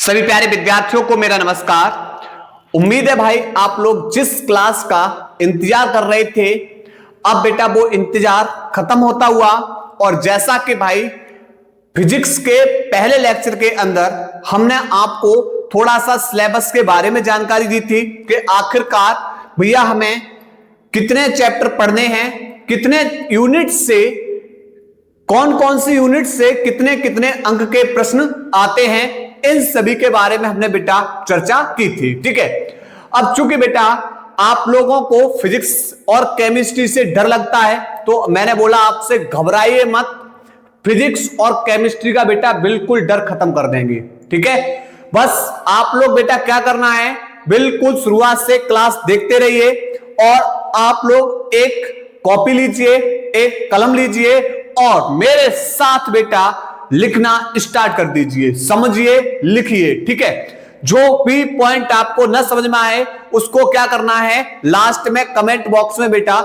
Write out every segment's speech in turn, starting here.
सभी प्यारे विद्यार्थियों को मेरा नमस्कार। उम्मीद है भाई आप लोग जिस क्लास का इंतजार कर रहे थे अब बेटा वो इंतजार खत्म होता हुआ। और जैसा कि भाई फिजिक्स के पहले लेक्चर के अंदर हमने आपको थोड़ा सा सिलेबस के बारे में जानकारी दी थी कि आखिरकार भैया हमें कितने चैप्टर पढ़ने हैं, कितने यूनिट से कौन कौन सी यूनिट से कितने कितने अंक के प्रश्न आते हैं, इन सभी के बारे में हमने बेटा चर्चा की थी। ठीक है, अब चूंकि बेटा आप लोगों को फिजिक्स और केमिस्ट्री से डर लगता है तो मैंने बोला आपसे घबराइए मत, फिजिक्स और केमिस्ट्री का बेटा बिल्कुल डर खत्म कर देंगे। ठीक है, बस आप लोग बेटा क्या करना है, बिल्कुल शुरुआत से क्लास देखते रहिए और आप लोग एक कॉपी लीजिए, एक कलम लीजिए और मेरे साथ बेटा लिखना स्टार्ट कर दीजिए। समझिए, लिखिए। ठीक है, जो भी पॉइंट आपको न समझ में आए उसको क्या करना है, लास्ट में कमेंट बॉक्स में बेटा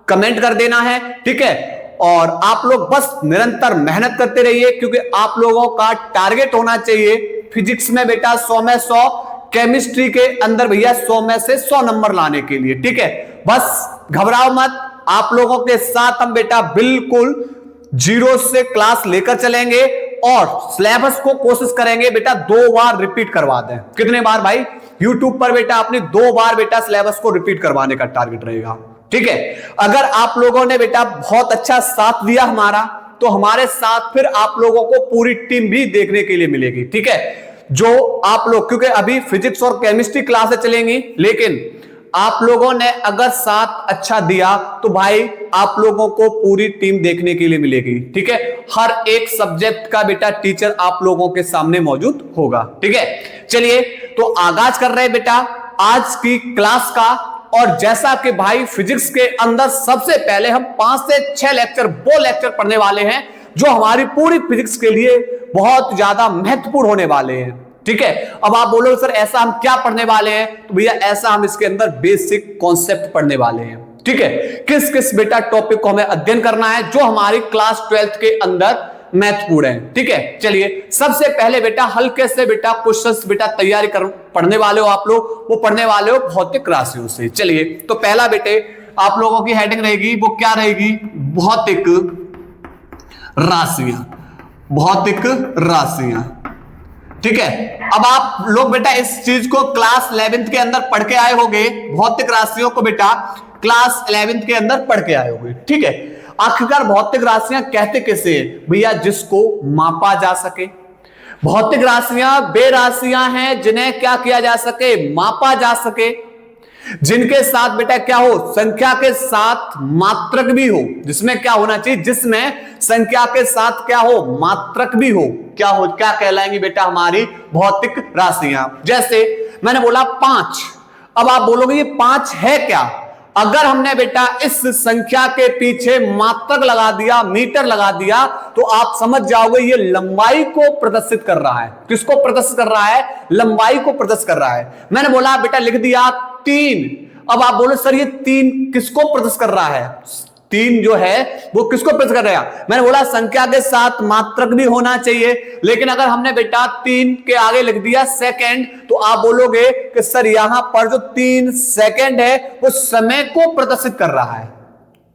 कमेंट कर देना है। ठीक है, और आप लोग बस निरंतर मेहनत करते रहिए क्योंकि आप लोगों का टारगेट होना चाहिए फिजिक्स में बेटा 100 में 100, केमिस्ट्री के अंदर भैया 100 में से 100 नंबर लाने के लिए। ठीक है, बस घबराओ मत, आप लोगों के साथ हम बेटा बिल्कुल जीरो से क्लास लेकर चलेंगे और सिलेबस को कोशिश करेंगे बेटा 2 बार रिपीट करवा दें। कितने बार भाई? यूट्यूब पर बेटा अपने 2 बार बेटा सिलेबस को रिपीट करवाने का टारगेट रहेगा। ठीक है, अगर आप लोगों ने बेटा बहुत अच्छा साथ दिया हमारा तो हमारे साथ फिर आप लोगों को पूरी टीम भी देखने के लिए मिलेगी। ठीक है, जो आप लोग, क्योंकि अभी फिजिक्स और केमिस्ट्री क्लासें चलेंगी, लेकिन आप लोगों ने अगर साथ अच्छा दिया तो भाई आप लोगों को पूरी टीम देखने के लिए मिलेगी। ठीक है, हर एक सब्जेक्ट का बेटा टीचर आप लोगों के सामने मौजूद होगा। ठीक है, चलिए तो आगाज कर रहे हैं बेटा आज की क्लास का। और जैसा कि भाई फिजिक्स के अंदर सबसे पहले हम 5 से 6 लेक्चर वो लेक्चर पढ़ने वाले हैं जो हमारी पूरी फिजिक्स के लिए बहुत ज्यादा महत्वपूर्ण होने वाले हैं। ठीक है, अब आप बोलो सर ऐसा हम क्या पढ़ने वाले हैं, तो भैया ऐसा हम इसके अंदर बेसिक कॉन्सेप्ट पढ़ने वाले हैं। ठीक है, किस किस बेटा टॉपिक को हमें अध्ययन करना है जो हमारी क्लास 12th के अंदर महत्वपूर्ण है। ठीक है, चलिए सबसे पहले बेटा हल्के से बेटा क्वेश्चंस बेटा तैयारी कर पढ़ने वाले हो आप लोग, वो पढ़ने वाले हो भौतिक राशियों से। चलिए तो पहला बेटे आप लोगों की हेडिंग रहेगी, वो क्या रहेगी, भौतिक राशियां। भौतिक राशियां। ठीक है, अब आप लोग बेटा इस चीज को क्लास 11th के अंदर पढ़ के आए होंगे, भौतिक राशियों को बेटा क्लास 11th के अंदर पढ़ के आए होंगे। ठीक है, आखिरकार भौतिक राशियां कहते किसे हैं भैया, जिसको मापा जा सके। भौतिक राशियां वे राशियां हैं जिन्हें क्या किया जा सके, मापा जा सके, जिनके साथ बेटा क्या हो, संख्या के साथ मात्रक भी हो। जिसमें क्या होना चाहिए, जिसमें संख्या के साथ क्या हो, मात्रक भी हो। क्या हो, क्या कहलाएंगी बेटा हमारी भौतिक राशियां। जैसे मैंने बोला 5, अब आप बोलोगे ये 5 है क्या। अगर हमने बेटा इस संख्या के पीछे मात्रक लगा दिया, मीटर लगा दिया, तो आप समझ जाओगे ये लंबाई को प्रदर्शित कर रहा है। किसको प्रदर्शित कर रहा है, लंबाई को प्रदर्शित कर रहा है। मैंने बोला बेटा लिख दिया 3, अब आप बोलो सर ये 3 किसको प्रदर्शित कर रहा है, 3 जो है वो किसको प्रदर्शित कर रहा है। मैंने बोला संख्या के साथ मात्रक भी होना चाहिए, लेकिन अगर हमने बेटा 3 के आगे लिख दिया सेकंड, तो आप बोलोगे कि सर यहां पर जो 3 सेकंड है वो समय को प्रदर्शित कर रहा है।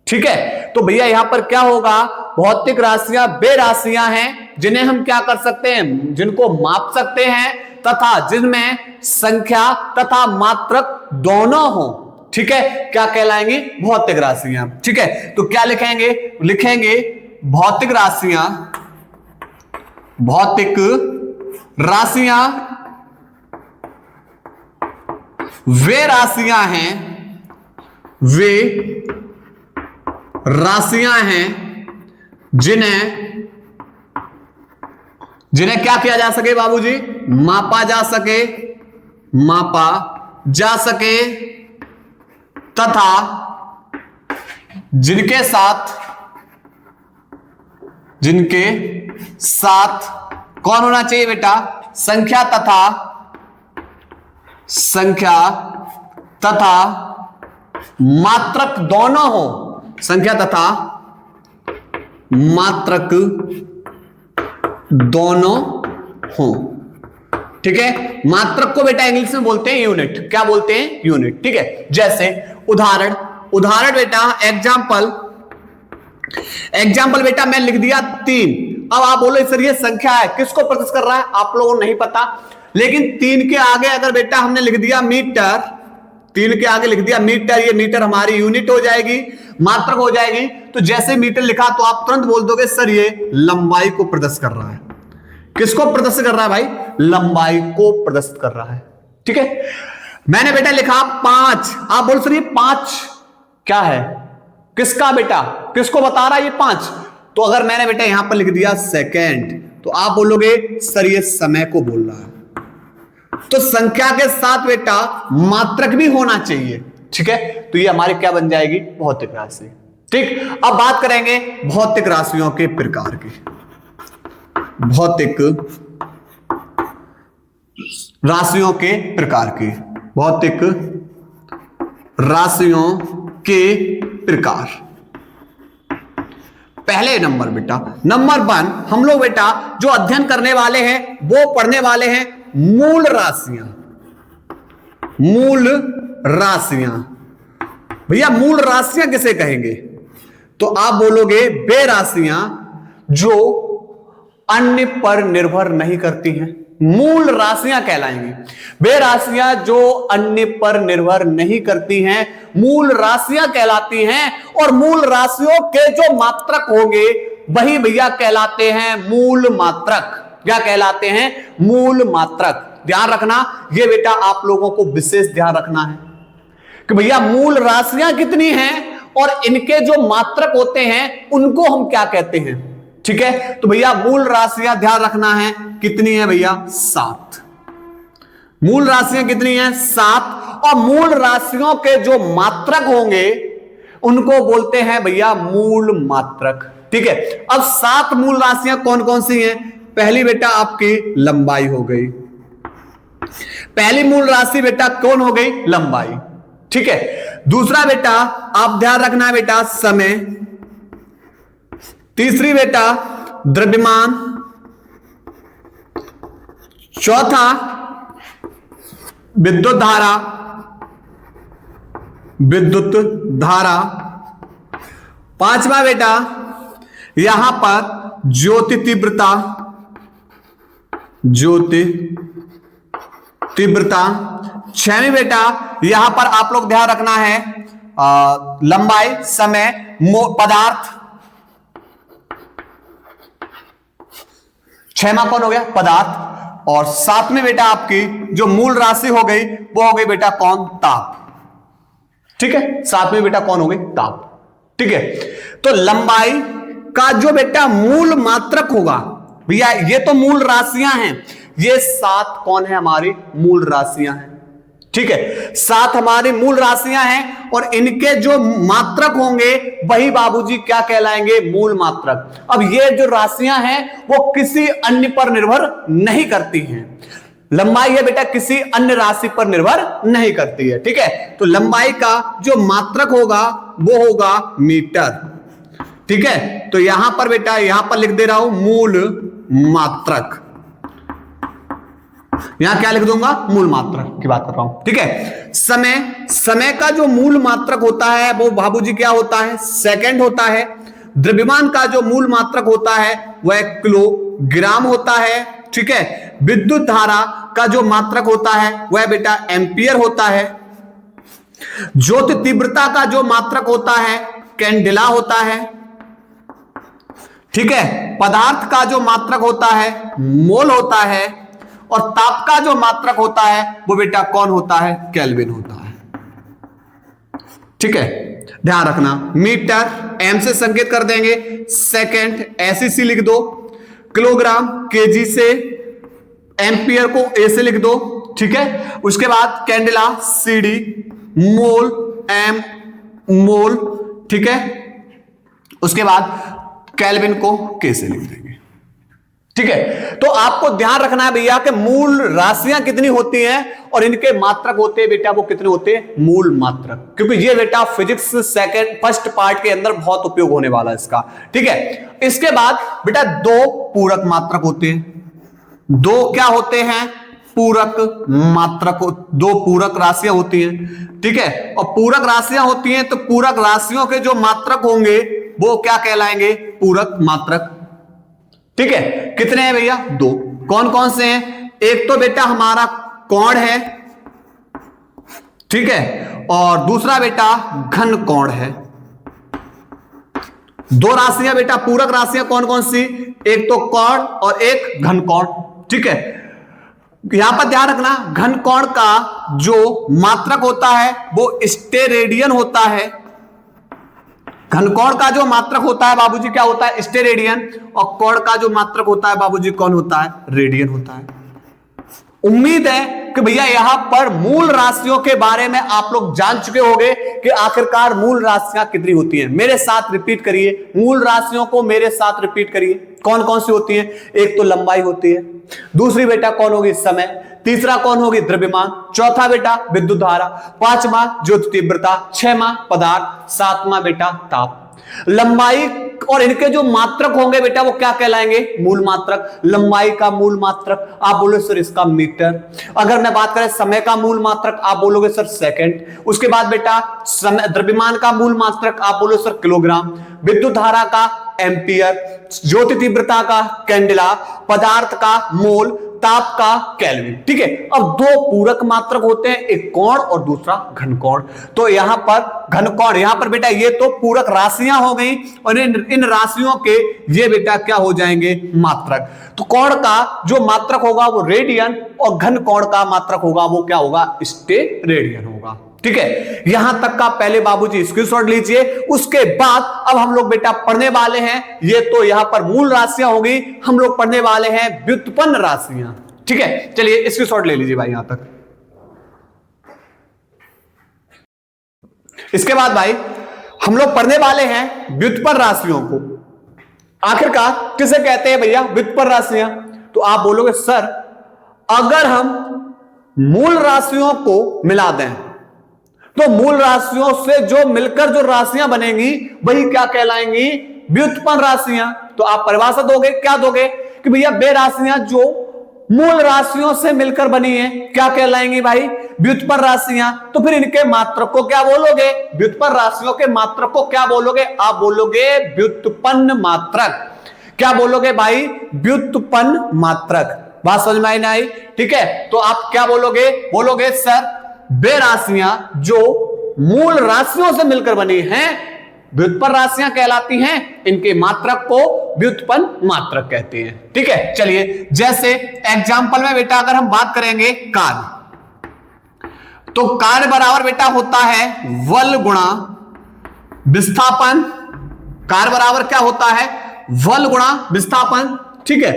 ठीक है, तो भैया यहां पर क्या होगा, भौतिक राशियां वे राशियां हैं जिन्हें हम क्या कर सकते हैं, जिनको माप सकते हैं तथा जिनमें संख्या तथा मात्रक दोनों हो। ठीक है, क्या कहलाएंगी, भौतिक राशियां। ठीक है, तो क्या लिखेंगे, लिखेंगे भौतिक राशियां। भौतिक राशियां वे राशियां हैं, वे राशियां हैं जिन्हें क्या किया जा सके बाबूजी, मापा जा सके, मापा जा सके तथा जिनके साथ कौन होना चाहिए बेटा, संख्या तथा मात्रक दोनों हो। संख्या तथा मात्रक दोनों हो। ठीक है, मात्रक को बेटा इंग्लिश में बोलते हैं यूनिट। क्या बोलते हैं? यूनिट। ठीक है, जैसे उदाहरण बेटा एग्जाम्पल बेटा मैं लिख दिया 3। अब आप बोलो सर ये संख्या है, किसको प्रदर्शित कर रहा है? आप लोगों को नहीं पता, लेकिन 3 के आगे अगर बेटा हमने लिख दिया मीटर, 3 के आगे लिख दिया मीटर, ये मीटर हमारी यूनिट हो जाएगी, मात्रक हो जाएगी। तो जैसे मीटर लिखा तो आप तुरंत बोल दोगे सर ये लंबाई को प्रदर्शित कर रहा है। किसको प्रदर्शित कर रहा है भाई? लंबाई को प्रदर्शित कर रहा है। ठीक है, मैंने बेटा लिखा 5, आप बोल सर ये 5 क्या है, किसका बेटा, किसको बता रहा है ये 5? तो अगर मैंने बेटा यहां पर लिख दिया सेकेंड, तो आप बोलोगे सर ये समय को बोल रहा है। तो संख्या के साथ बेटा मात्रक भी होना चाहिए। ठीक है, तो ये हमारी क्या बन जाएगी? भौतिक राशि। ठीक, अब बात करेंगे भौतिक राशियों के प्रकार की। भौतिक राशियों के प्रकार की, भौतिक राशियों के प्रकार। पहले नंबर बेटा, नंबर 1 हम लोग बेटा जो अध्ययन करने वाले हैं वो पढ़ने वाले हैं मूल राशियां। मूल राशियां भैया, मूल राशियां किसे कहेंगे? तो आप बोलोगे वे राशियां जो अन्य पर निर्भर नहीं करती हैं, मूल राशियां कहलाएंगी। वे राशियां जो अन्य पर निर्भर नहीं करती हैं मूल राशियां कहलाती हैं। और मूल राशियों के जो मात्रक होंगे वही भैया कहलाते हैं मूल मात्रक। क्या कहलाते हैं? मूल मात्रक। ध्यान रखना, ये बेटा आप लोगों को विशेष ध्यान रखना है कि भैया मूल राशियां कितनी हैं और इनके जो मात्रक होते हैं उनको हम क्या कहते हैं। ठीक है, तो भैया मूल राशियां ध्यान रखना है कितनी है भैया? 7। मूल राशियां कितनी हैं? 7। और मूल राशियों के जो मात्रक होंगे उनको बोलते हैं भैया मूल मात्रक। ठीक है, अब 7 मूल राशियां कौन कौन सी हैं? पहली बेटा आपकी लंबाई हो गई, पहली मूल राशि बेटा कौन हो गई? लंबाई। ठीक है, दूसरा बेटा आप ध्यान रखना है बेटा समय, तीसरी बेटा द्रव्यमान, चौथा विद्युत धारा, विद्युत धारा, पांचवा बेटा यहां पर ज्योति तीव्रता, ज्योति तीव्रता, छठवीं बेटा यहां पर आप लोग ध्यान रखना है लंबाई, समय, पदार्थ, छठवां कौन हो गया? पदार्थ। और सातवीं बेटा आपकी जो मूल राशि हो गई वो हो गई बेटा कौन? ताप। ठीक है, सातवीं बेटा कौन हो गई? ताप। ठीक है, तो लंबाई का जो बेटा मूल मात्रक होगा भैया, ये तो मूल राशियां हैं, ये 7 कौन है? हमारी मूल राशियां हैं। ठीक है, 7 हमारी मूल राशियां हैं और इनके जो मात्रक होंगे वही बाबूजी क्या कहलाएंगे? मूल मात्रक। अब ये जो राशियां हैं वो किसी अन्य पर निर्भर नहीं करती हैं। लंबाई है बेटा किसी अन्य राशि पर निर्भर नहीं करती है। ठीक है, तो लंबाई का जो मात्रक होगा वो होगा मीटर। ठीक है, तो यहां पर बेटा यहां पर लिख दे रहा हूं मूल मात्रक, यहां क्या लिख दूंगा? मूल मात्रक की बात कर रहा हूं। ठीक है, समय का जो मूल मात्रक होता है वो बाबूजी क्या होता है? सेकंड होता है। द्रव्यमान का जो मूल मात्रक होता है वह किलोग्राम होता है। ठीक है, विद्युत धारा का जो मात्रक होता है वह बेटा एम्पियर होता है। ज्योति तीव्रता का जो मात्रक होता है कैंडेला होता है। ठीक है, पदार्थ का जो मात्रक होता है मोल होता है। और ताप का जो मात्रक होता है वो बेटा कौन होता है? केल्विन होता है। ठीक है, ध्यान रखना, मीटर एम से संकेत कर देंगे, सेकंड एससी लिख दो, किलोग्राम केजी से, एम्पियर को ए से लिख दो। ठीक है, उसके बाद कैंडेला सीडी, मोल एम मोल। ठीक है, उसके बाद केल्विन को के से लिख देंगे। ठीक है, तो आपको ध्यान रखना है भैया कि मूल राशियां कितनी होती हैं और इनके मात्रक होते हैं बेटा वो कितने होते हैं? मूल मात्रक। क्योंकि ये बेटा फिजिक्स फर्स्ट पार्ट के अंदर बहुत उपयोग होने वाला है इसका। ठीक है, इसके बाद बेटा 2 पूरक मात्रक होते हैं। 2 क्या होते हैं? पूरक मात्रक, दो पूरक राशियां होती हैं, ठीक है। और पूरक राशियां होती हैं तो पूरक राशियों के जो मात्रक होंगे वो क्या कहलाएंगे? पूरक मात्रक, ठीक है। कितने हैं भैया? दो। कौन कौन से हैं? एक तो बेटा हमारा कोण है, ठीक है, और दूसरा बेटा घन कोण है। दो राशियां बेटा पूरक राशियां कौन कौन सी? एक तो कोण और एक घन कोण, ठीक है। यहां पर ध्यान रखना, घन कोण का जो मात्रक होता है वो स्टेरेडियन होता है। घन कोण का जो मात्रक होता है बाबूजी क्या होता है? स्टेरेडियन। और कोण का जो मात्रक होता है बाबूजी कौन होता है? रेडियन होता है। उम्मीद है कि भैया यहां पर मूल राशियों के बारे में आप लोग जान चुके होंगे कि आखिरकार मूल राशियां कितनी होती हैं। मेरे साथ रिपीट करिए, मूल राशियों को मेरे साथ रिपीट करिए। कौन कौन सी होती हैं? एक तो लंबाई होती है, दूसरी बेटा कौन होगी? समय, तीसरा कौन होगी? द्रव्यमान, चौथा बेटा विद्युत धारा, पांचवा ज्योति तीव्रता, छठवां पदार्थ, सातवां बेटा ताप। लंबाई और इनके जो मात्रक होंगे बेटा वो क्या कहलाएंगे? मूल मात्रक। लंबाई का मूल मात्रक आप बोलोगे सर इसका मीटर। अगर मैं बात करें समय का मूल मात्रक आप बोलोगे सर सेकंड। उसके बाद बेटा समय, द्रव्यमान का मूल मात्रक आप बोलोगे सर किलोग्राम, विद्युत धारा का एम्पियर, ज्योति तीव्रता का कैंडेला, पदार्थ का मोल, ताप का केल्विन, ठीक है। अब दो पूरक मात्रक होते हैं, एक कोण और दूसरा घन कोण। तो यहां पर घन कोण, यहां पर बेटा ये तो पूरक राशियां हो गई और इन राशियों के ये बेटा क्या हो जाएंगे? मात्रक। तो कोण का जो मात्रक होगा वो रेडियन और घन कोण का मात्रक होगा वो क्या होगा? स्टेरेडियन होगा, ठीक है। यहां तक का पहले बाबूजी स्क्रीनशॉट लीजिए। उसके बाद अब हम लोग बेटा पढ़ने वाले हैं, ये तो यहां पर मूल राशियां होगी, हम लोग पढ़ने वाले हैं व्युत्पन्न राशियां, ठीक है। चलिए स्क्रीनशॉट ले लीजिए भाई यहां तक। इसके बाद भाई हम लोग पढ़ने वाले हैं व्युत्पन्न राशियों को। आखिरकार किसे कहते हैं भैया? व्युत्पन्न राशियां। तो आप बोलोगे सर अगर हम मूल राशियों को मिला दें तो मूल राशियों से जो मिलकर जो राशियां बनेंगी वही क्या कहलाएंगी? व्युत्पन्न राशियां। तो आप परिभाषा दोगे, क्या दोगे? कि भैया वे राशियां जो मूल राशियों से मिलकर बनी है क्या कहलाएंगी भाई? व्युत्पन्न राशियां। तो फिर इनके मात्रक को क्या बोलोगे? व्युत्पन्न राशियों के मात्रक को क्या बोलोगे? आप बोलोगे व्युत्पन्न मात्रक। क्या बोलोगे भाई? व्युत्पन्न मात्रक। बात समझ में आई? ठीक है। तो आप क्या बोलोगे? बोलोगे सर वे राशियां जो मूल राशियों से मिलकर बनी हैं व्युत्पन्न राशियां कहलाती हैं, इनके मात्रक को व्युत्पन्न मात्रक कहते हैं, ठीक है। चलिए जैसे एग्जाम्पल में बेटा अगर हम बात करेंगे कार्य, तो कार्य बराबर बेटा होता है बल गुणा विस्थापन। कार्य बराबर क्या होता है? बल गुणा विस्थापन, ठीक है।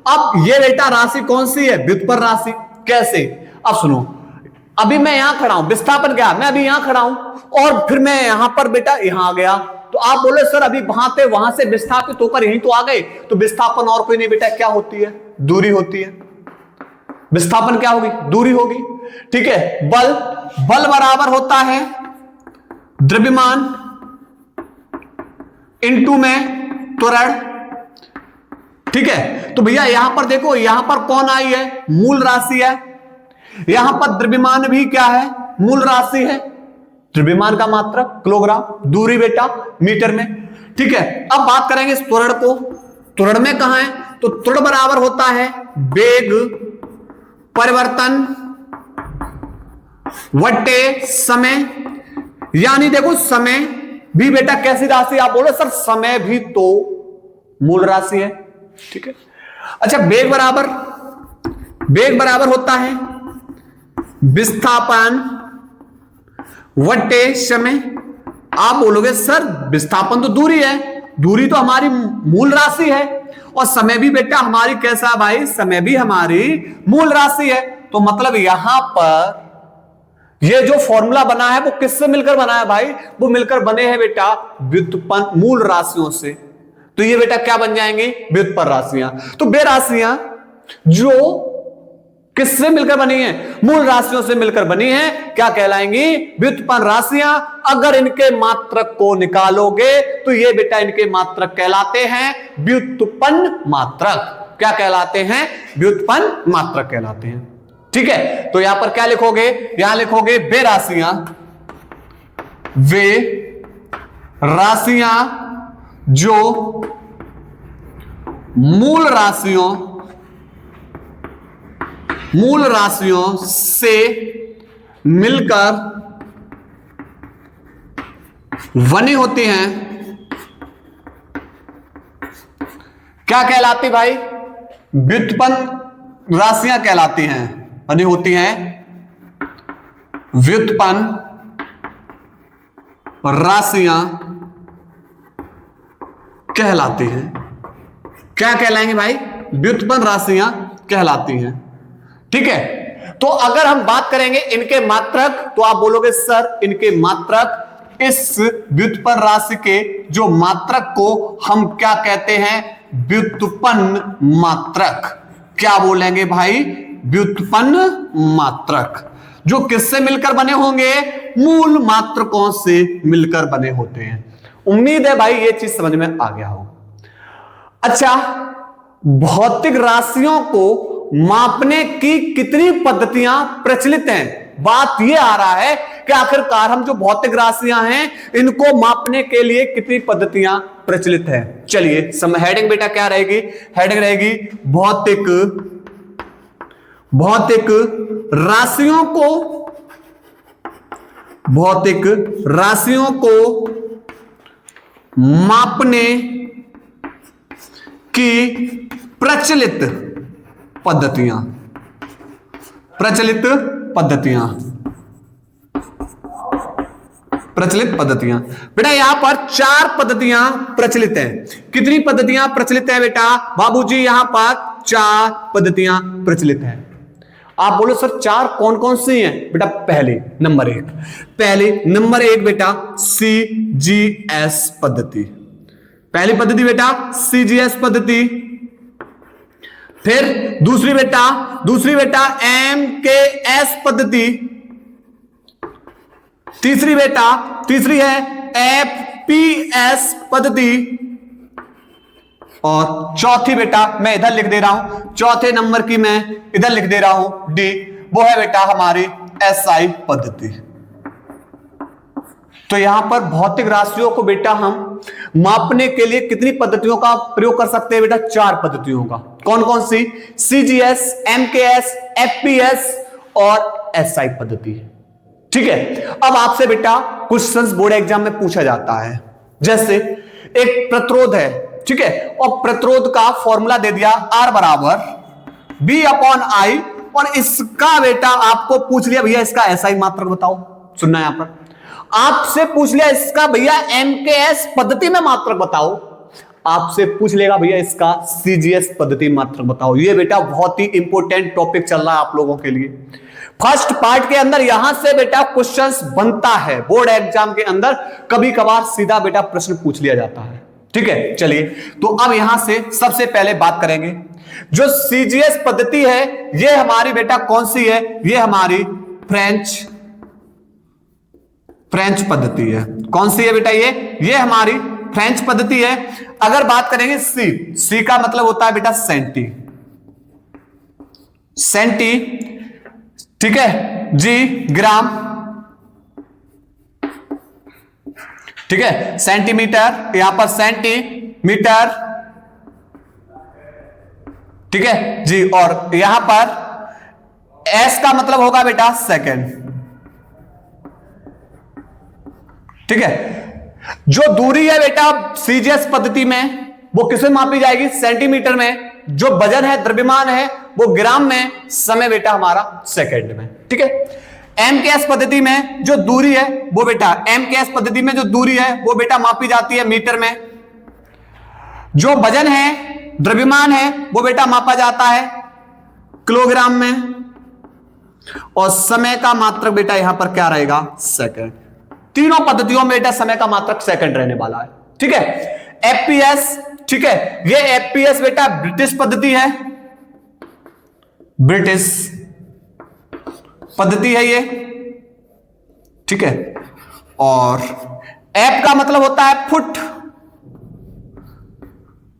अब ये बेटा राशि कौन सी है? व्युत्पन्न राशि। कैसे? अब सुनो, अभी मैं यहां खड़ा हूं, विस्थापन क्या? मैं अभी यहां खड़ा हूं और फिर मैं यहां पर बेटा यहां आ गया। तो आप बोले सर अभी वहां से विस्थापित होकर यहीं तो आ गए। तो विस्थापन और कोई नहीं बेटा, क्या होती है? दूरी होती है। विस्थापन क्या होगी? दूरी होगी, ठीक है। बल बराबर होता है द्रव्यमान इनटू में त्वरण, ठीक है। तो भैया यहां पर देखो, यहां पर कौन आई है? मूल राशि है। यहां पर द्रव्यमान भी क्या है? मूल राशि है। द्रव्यमान का मात्रक किलोग्राम, दूरी बेटा मीटर में, ठीक है। अब बात करेंगे इस त्वरण को। त्वरण में कहां है? तो त्वरण बराबर होता है वेग परिवर्तन वट्टे समय। यानी देखो समय भी बेटा कैसी राशि? आप बोलो सर समय भी तो मूल राशि है, ठीक है। अच्छा वेग बराबर होता है विस्थापन वट्टे समय। आप बोलोगे सर विस्थापन तो दूरी है, दूरी तो हमारी मूल राशि है, और समय भी बेटा हमारी कैसा भाई? समय भी हमारी मूल राशि है। तो मतलब यहां पर ये जो फॉर्मूला बना है वो किससे मिलकर बना है भाई? वो मिलकर बने हैं बेटा व्युत्पन्न मूल राशियों से। तो ये बेटा क्या बन जाएंगे? व्युत्पन्न राशियां। तो वे राशियां जो किससे मिलकर बनी है? मूल राशियों से मिलकर बनी है, क्या कहलाएंगी? व्युत्पन्न राशियां। अगर इनके मात्रक को निकालोगे तो ये बेटा इनके मात्रक कहलाते हैं व्युत्पन्न मात्रक। क्या कहलाते हैं? व्युत्पन्न मात्रक कहलाते हैं। ठीक है, तो यहां पर क्या लिखोगे, यहां लिखोगे वे राशियां जो मूल राशियों से मिलकर बनी होती हैं। क्या कहलाती भाई, व्युत्पन्न राशियां कहलाती हैं, बनी होती हैं व्युत्पन्न राशियां कहलाती हैं। क्या कहलाएंगे भाई, व्युत्पन्न राशियां कहलाती हैं। ठीक है, तो अगर हम बात करेंगे इनके मात्रक, तो आप बोलोगे सर इनके मात्रक, इस व्युत्पन्न राशि के जो मात्रक को हम क्या कहते हैं, व्युत्पन्न मात्रक। क्या बोलेंगे भाई, व्युत्पन्न मात्रक, जो किससे मिलकर बने होंगे, मूल मात्रकों से मिलकर बने होते हैं। उम्मीद है भाई ये चीज समझ में आ गया हो। अच्छा, भौतिक राशियों को मापने की कितनी पद्धतियां प्रचलित हैं। बात यह आ रहा है कि आखिरकार हम जो भौतिक राशियां हैं इनको मापने के लिए कितनी पद्धतियां प्रचलित हैं। चलिए हेडिंग बेटा क्या रहेगी, हेडिंग रहेगी भौतिक राशियों को मापने की प्रचलित पद्धतियां बेटा, यहां पर 4 पद्धतियां प्रचलित हैं। कितनी पद्धतियां प्रचलित है बेटा, बाबूजी यहां पर 4 पद्धतियां प्रचलित हैं। आप बोलो सर 4 कौन कौन सी हैं बेटा, पहली नंबर एक बेटा CGS पद्धति, पहली पद्धति बेटा CGS पद्धति। फिर दूसरी बेटा MKS पद्धति। तीसरी है FPS पद्धति। और चौथी बेटा मैं इधर लिख दे रहा हूं, चौथे नंबर की मैं इधर लिख दे रहा हूं D, वो है बेटा हमारी SI पद्धति। तो यहां पर भौतिक राशियों को बेटा हम मापने के लिए कितनी पद्धतियों का प्रयोग कर सकते हैं बेटा, 4 पद्धतियों का। कौन कौन सी, CGS, MKS, FPS और SI पद्धति। ठीक है, अब आपसे बेटा क्वेश्चंस बोर्ड एग्जाम में पूछा जाता है, जैसे एक प्रतिरोध है, ठीक है, और प्रतिरोध का फॉर्मूला दे दिया R बराबर B/I, और इसका बेटा आपको पूछ लिया भैया इसका SI मात्रक बताओ। सुनना यहां पर आपसे पूछ लिया इसका भैया MKS पद्धति में मात्रक बताओ, आपसे पूछ लेगा भैया इसका CGS पद्धति मात्रक बताओ। ये बेटा बहुत ही इंपॉर्टेंट टॉपिक चल रहा है आप लोगों के लिए। फर्स्ट पार्ट के अंदर यहां से बेटा क्वेश्चंस बनता है, बोर्ड एग्जाम के अंदर कभी कभार सीधा बेटा प्रश्न पूछ लिया जाता है। ठीक है, चलिए तो अब यहां से सबसे पहले बात करेंगे जो CGS पद्धति है, ये हमारी बेटा कौन सी है, ये हमारी फ्रेंच पद्धति है। कौन सी है बेटा, ये हमारी फ्रेंच पद्धति है। अगर बात करेंगे सी का मतलब होता है बेटा सेंटी, ठीक है, G ग्राम, ठीक है, सेंटीमीटर, यहां पर सेंटीमीटर, ठीक है जी, और यहां पर S का मतलब होगा बेटा सेकंड। ठीक है, जो दूरी है बेटा CGS पद्धति में वो किसमें मापी जाएगी, सेंटीमीटर में। जो वजन है, द्रव्यमान है, वो ग्राम में। समय बेटा हमारा सेकंड में। ठीक है, MKS पद्धति में जो दूरी है वो बेटा मापी जाती है मीटर में। जो वजन है, द्रव्यमान है, वो बेटा मापा जाता है किलोग्राम में। और समय का मात्रक बेटा यहां पर क्या रहेगा, सेकंड। तीनों पद्धतियों में बेटा समय का मात्रक सेकंड रहने वाला है। ठीक है, FPS, ठीक है, ये FPS बेटा ब्रिटिश पद्धति है, ब्रिटिश पद्धति है ये। ठीक है, और F का मतलब होता है फुट,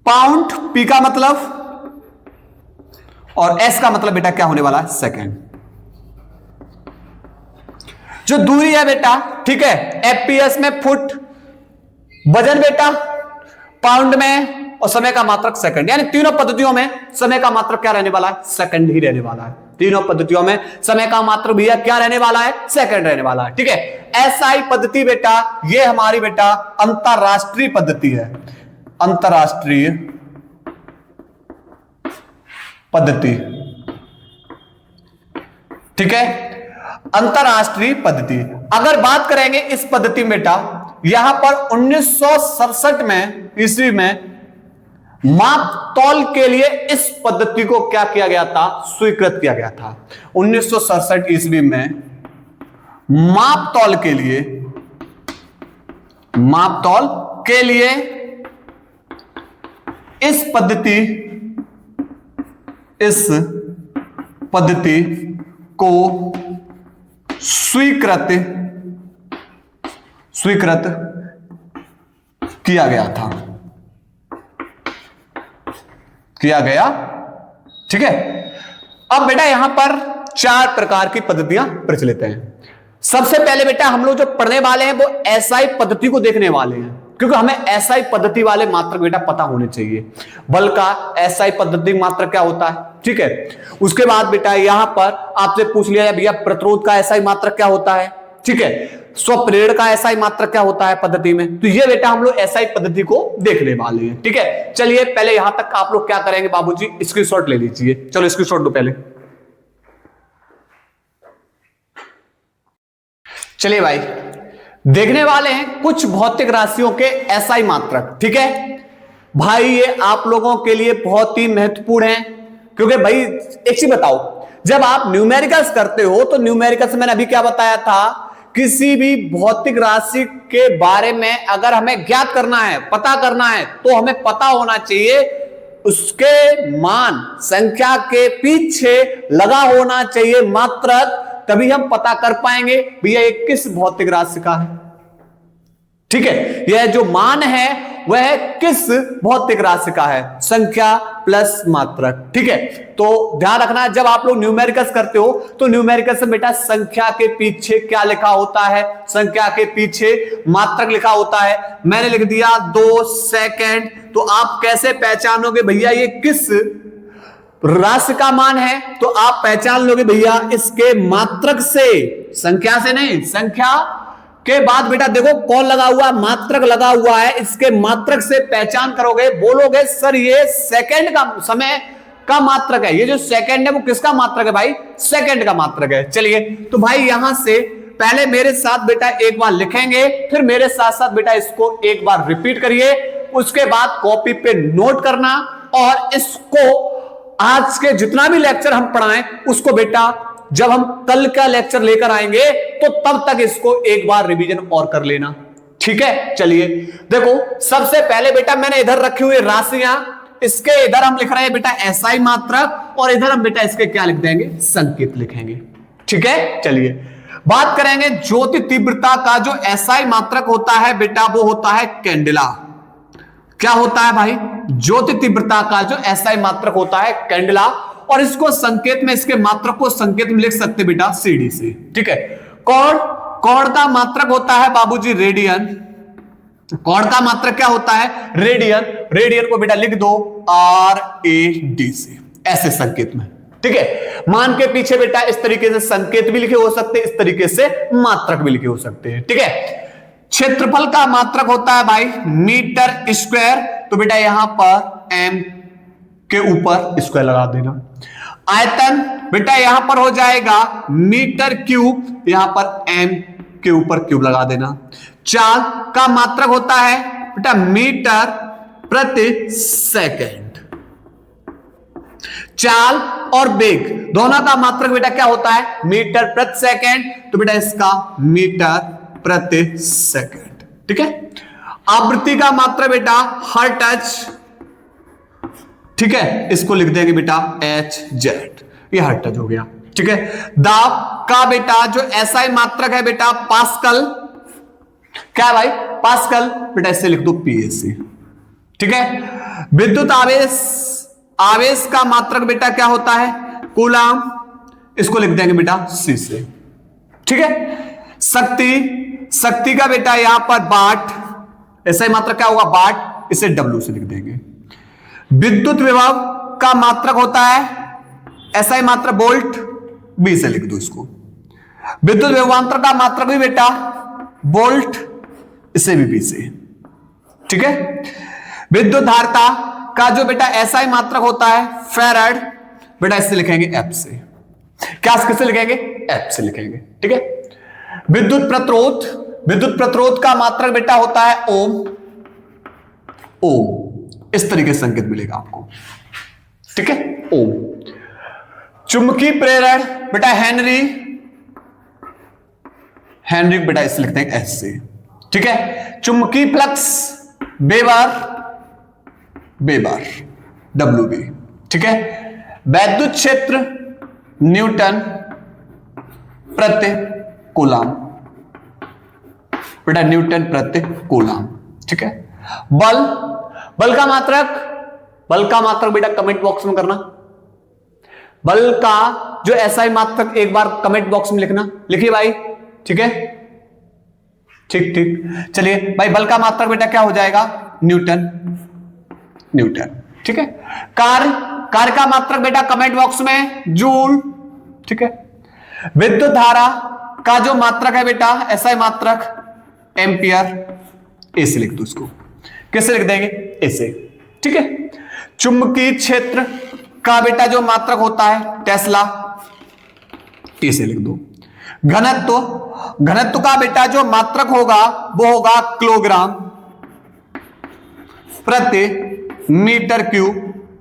पाउंड, P का मतलब, और S का मतलब बेटा क्या होने वाला है, सेकंड। जो दूरी है बेटा, ठीक है, एफपीएस में फुट, वजन बेटा पाउंड में, और समय का मात्रक सेकंड, यानी तीनों पद्धतियों में समय का मात्रक क्या रहने वाला है? सेकंड ही रहने वाला है। तीनों पद्धतियों में समय का मात्रक भैया क्या रहने वाला है? सेकंड रहने वाला है, ठीक है। एसआई पद्धति बेटा, ये हमारी बेटा अंतरराष्ट्रीय पद्धति है, अंतरराष्ट्रीय पद्धति, ठीक है, अंतरराष्ट्रीय पद्धति। अगर बात करेंगे इस पद्धति में बेटा, यहां पर 1967 में ईस्वी में माप तौल के लिए इस पद्धति को क्या किया गया था? स्वीकृत किया गया था। 1967 ईस्वी में माप तौल के लिए, माप तौल के लिए इस पद्धति को स्वीकृत किया गया था, किया गया, ठीक है। अब बेटा यहां पर 4 प्रकार की पद्धतियां प्रचलित हैं। सबसे पहले बेटा हम लोग जो पढ़ने वाले हैं वो एसआई पद्धति को देखने वाले हैं, क्योंकि हमें एसआई पद्धति वाले मात्रक बेटा पता होने चाहिए। बल का एसआई पद्धति मात्रक क्या होता है, ठीक है। उसके बाद बेटा यहां पर आपसे पूछ लिया भैया प्रतिरोध का एसआई मात्रक क्या होता है, ठीक है। स्वप्रेरण का एसआई मात्रक क्या होता है पद्धति में। तो ये बेटा हम लोग एसआई पद्धति को देखने वाले हैं, ठीक है। चलिए पहले यहां तक आप लोग क्या करेंगे बाबूजी, स्क्रीनशॉट ले लीजिए। चलो स्क्रीनशॉट लो पहले। चलिए भाई देखने वाले हैं कुछ भौतिक राशियों के एसआई मात्रक, ठीक है भाई। ये आप लोगों के लिए बहुत ही महत्वपूर्ण है, क्योंकि भाई एक चीज बताओ, जब आप न्यूमेरिकल्स करते हो तो न्यूमेरिकल्स मैंने अभी क्या बताया था, किसी भी भौतिक राशि के बारे में अगर हमें ज्ञात करना है, पता करना है, तो हमें पता होना चाहिए उसके मान, संख्या के पीछे लगा होना चाहिए मात्रक, तभी हम पता कर पाएंगे भैया ये किस भौतिक राशि का है, ठीक है। यह जो मान है वह किस भौतिक राशि का है, संख्या प्लस मात्रक, ठीक है। तो ध्यान रखना जब आप लोग न्यूमेरिकल्स करते हो तो न्यूमेरिकल्स में बेटा संख्या के पीछे क्या लिखा होता है, संख्या के पीछे मात्रक लिखा होता है। मैंने लिख दिया 2 सेकंड, तो आप कैसे पहचानोगे भैया ये किस राशि का मान है, तो आप पहचान लोगे भैया इसके मात्रक से, संख्या से नहीं। संख्या के बाद बेटा देखो कौन लगा हुआ, मात्रक लगा हुआ है, इसके मात्रक से पहचान करोगे, बोलोगे सर ये सेकंड का समय का मात्रक है। ये जो सेकंड है वो किसका मात्रक है भाई, सेकंड का मात्रक है। चलिए तो भाई यहां से पहले मेरे साथ बेटा एक बार लिखेंगे, फिर मेरे साथ साथ बेटा इसको एक बार रिपीट करिए, उसके बाद कॉपी पे नोट करना, और इसको आज के जितना भी लेक्चर हम पढ़ाएं उसको बेटा जब हम कल का लेक्चर लेकर आएंगे तो तब तक इसको एक बार रिवीजन और कर लेना, ठीक है। चलिए देखो सबसे पहले बेटा मैंने इधर रखी हुई राशियां, इसके इधर हम लिख रहे हैं बेटा एसआई मात्रक, और इधर हम बेटा इसके क्या लिख देंगे, संकेत लिखेंगे, ठीक है। चलिए बात करेंगे ज्योति तीव्रता का जो एसआई मात्रक होता है बेटा वो होता है कैंडेला। क्या होता है भाई, ज्योति तीव्रता का जो एसआई मात्रक होता है कैंडेला, और इसको संकेत में, इसके मात्रक को संकेत में लिख सकते बेटा सीडी से, ठीक है। कोण का मात्रक होता है बाबूजी रेडियन, कोण का मात्रक क्या होता है, रेडियन। रेडियन को बेटा लिख दो RAD से, ऐसे संकेत में, ठीक है। मान के पीछे बेटा इस तरीके से संकेत भी लिखे हो सकते, इस तरीके से मात्रक भी लिखे हो सकते हैं, ठीक है। क्षेत्रफल का मात्रक होता है भाई मीटर स्क्वायर, तो बेटा यहां पर m के ऊपर स्क्वायर लगा देना। आयतन बेटा यहां पर हो जाएगा मीटर क्यूब, यहां पर m के ऊपर क्यूब लगा देना। चाल का मात्रक होता है बेटा मीटर प्रति सेकंड। चाल और वेग दोनों का मात्रक बेटा क्या होता है, मीटर प्रति सेकंड, तो बेटा इसका मीटर प्रति सेकंड, ठीक है। आवृत्ति का मात्रक बेटा हर्ट्ज, ठीक है, इसको लिख देंगे बेटा HZ, ये हर्ट्ज हो गया, ठीक है। दाब का बेटा जो एसआई मात्रक है बेटा पास्कल, क्या है भाई, पास्कल, बेटा इससे लिख दो PSC, ठीक है। विद्युत आवेश, आवेश का मात्रक बेटा क्या होता है, कूलाम, इसको लिख देंगे बेटा C से, ठीक है। शक्ति का बेटा यहां पर वाट, ऐसा मात्रक क्या होगा वाट, इसे W से लिख देंगे। विद्युत विभव का मात्रक होता है SI मात्रक वोल्ट, B से लिख दो इसको। विद्युत विभवांतर का मात्रक भी बेटा वोल्ट, इसे भी B से, ठीक है। विद्युत धारिता का जो बेटा SI मात्रक होता है फैराड, बेटा इससे लिखेंगे F से। क्या किससे लिखेंगे? F से लिखेंगे, ठीक है। विद्युत प्रतिरोध का मात्रक बेटा होता है ओम, इस तरीके से संकेत मिलेगा आपको, ठीक है, ओम। चुंबकीय प्रेरण बेटा हेनरी बेटा इसे लिखते हैं S से, ठीक है। चुंबकीय फ्लक्स वेबर WB, ठीक है। वैद्युत क्षेत्र न्यूटन प्रति कूलम, बेटा न्यूटन प्रति कूलम, ठीक है। बल का मात्रक बेटा कमेंट बॉक्स में करना। बल का जो SI मात्रक एक बार कमेंट बॉक्स में लिखना, लिखिए भाई, ठीक है, ठीक। चलिए भाई, बल का मात्रक बेटा क्या हो जाएगा? न्यूटन, ठीक है। कार्य का मात्रक बेटा कमेंट बॉक्स में जूल, ठीक है। विद्युत धारा का जो मात्रक है बेटा SI मात्रक एम्पियर, ऐसे लिख दो इसको। कैसे लिख देंगे? ऐसे, ठीक है। चुंबकीय क्षेत्र का बेटा जो मात्रक होता है टेस्ला, ऐसे लिख दो। घनत्व का बेटा जो मात्रक होगा वो होगा किलोग्राम प्रति मीटर क्यूब,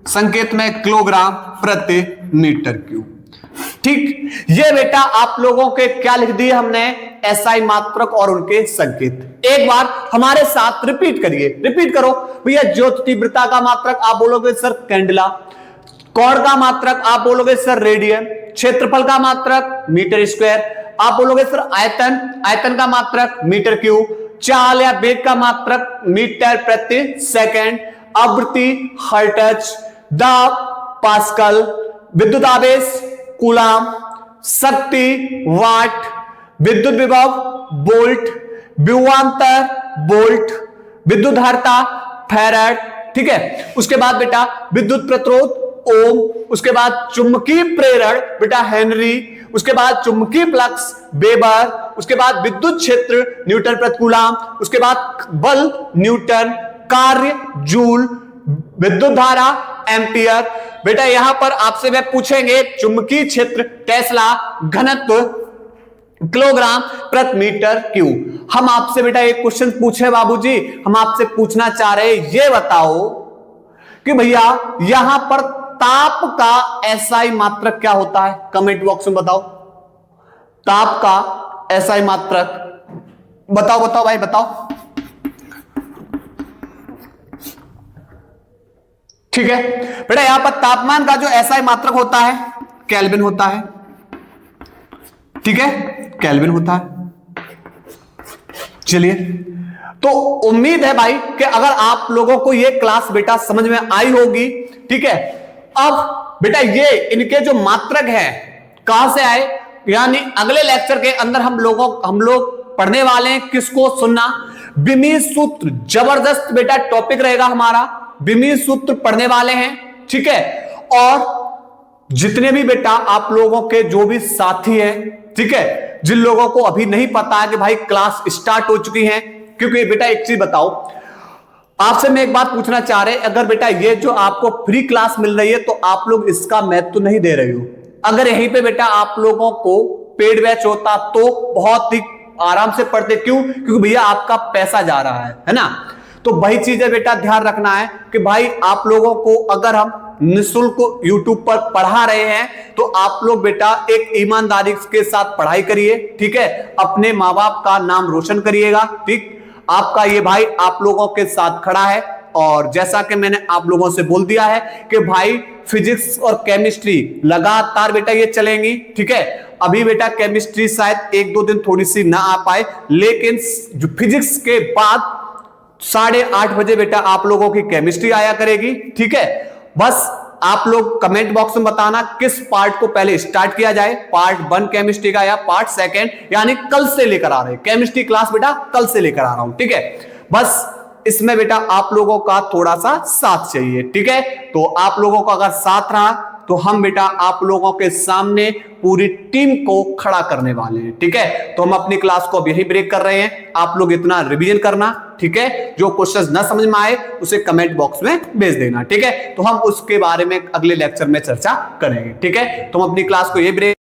संकेत में किलोग्राम प्रति मीटर क्यूब, ठीक। ये बेटा आप लोगों के क्या लिख दिए हमने? SI मात्रक और उनके संकेत। एक बार हमारे साथ रिपीट करो भैया। ज्योत तीव्रता का मात्रक आप बोलोगे सर कैंडला, कोण का मात्रक आप बोलोगे सर रेडियन, क्षेत्रफल का मात्रक मीटर स्क्वायर, आप बोलोगे सर आयतन का मात्रक मीटर क्यूब, चाल या वेग का मात्रक मीटर प्रति सेकंड, आवृत्ति हर्ट्ज, दाब पास्कल, विद्युत आवेश कूलम, शक्ति वाट, विद्युत विभव वोल्ट, विभवांतर वोल्ट, विद्युत धारिता फैराड, ठीक है। उसके बाद बेटा विद्युत प्रतिरोध ओम, उसके बाद चुंबकीय प्रेरण बेटा हेनरी, उसके बाद चुंबकीय फ्लक्स वेबर, उसके बाद विद्युत क्षेत्र न्यूटन प्रति कूलम, उसके बाद बल न्यूटन, कार्य जूल, विद्युत धारा एम्पियर। बेटा यहां पर आपसे वे पूछेंगे चुंबकीय क्षेत्र टेस्ला, घनत्व किलोग्राम प्रति मीटर क्यूब। हम आपसे बेटा एक क्वेश्चन पूछे बाबूजी, हम आपसे पूछना चाह रहे ये बताओ कि भैया यहां पर ताप का SI मात्रक क्या होता है? कमेंट बॉक्स में बताओ। ताप का SI मात्रक बताओ भाई, बताओ, ठीक है। बेटा यहां पर तापमान का जो SI मात्रक होता है केल्विन होता है, ठीक है, केल्विन होता है। चलिए, तो उम्मीद है भाई कि अगर आप लोगों को यह क्लास बेटा समझ में आई होगी, ठीक है। अब बेटा ये इनके जो मात्रक है कहां से आए, यानी अगले लेक्चर के अंदर हम लोग पढ़ने वाले हैं किसको सुनना? विमीय सूत्र, जबरदस्त बेटा टॉपिक रहेगा हमारा, विमीय सूत्र पढ़ने वाले हैं, ठीक है। और जितने भी बेटा आप लोगों के जो भी साथी हैं, ठीक है, जिन लोगों को अभी नहीं पता है कि भाई क्लास स्टार्ट हो चुकी है, क्योंकि बेटा एक चीज बताओ, आपसे मैं एक बात पूछना चाह रहे, अगर बेटा ये जो आपको फ्री क्लास मिल रही है तो आप लोग इसका महत्व नहीं दे रहे हो। अगर यहीं पे बेटा आप लोगों को पेड बैच होता तो बहुत ही आराम से पढ़ते। क्यों? क्योंकि भैया आपका पैसा जा रहा है ना। तो वही चीज है बेटा, ध्यान रखना है कि भाई आप लोगों को अगर हम निःशुल्क YouTube पर पढ़ा रहे हैं तो आप लोग बेटा एक ईमानदारी के साथ पढ़ाई करिए, ठीक है। अपने माँ बाप का नाम रोशन करिएगा, ठीक। आपका ये भाई आप लोगों के साथ खड़ा है, और जैसा कि मैंने आप लोगों से बोल दिया है कि भाई फिजिक्स और केमिस्ट्री लगातार बेटा ये चलेंगी, ठीक है। अभी बेटा केमिस्ट्री शायद 1-2 दिन थोड़ी सी ना आ पाए, लेकिन जो फिजिक्स के बाद 8:30 बजे बेटा आप लोगों की केमिस्ट्री आया करेगी, ठीक है। बस आप लोग कमेंट बॉक्स में बताना किस पार्ट को पहले स्टार्ट किया जाए, पार्ट 1 केमिस्ट्री का या पार्ट 2, यानी कल से लेकर आ रहे हैं केमिस्ट्री क्लास बेटा, कल से लेकर आ रहा हूं, ठीक है। बस इसमें बेटा आप लोगों का थोड़ा सा साथ चाहिए, ठीक है। तो आप लोगों का अगर साथ रहा तो हम बेटा आप लोगों के सामने पूरी टीम को खड़ा करने वाले हैं, ठीक है। तो हम अपनी क्लास को अब यही ब्रेक कर रहे हैं, आप लोग इतना रिवीजन करना, ठीक है। जो क्वेश्चंस ना समझ में आए उसे कमेंट बॉक्स में भेज देना, ठीक है। तो हम उसके बारे में अगले लेक्चर में चर्चा करेंगे, ठीक है। तो हम अपनी क्लास को यही ब्रेक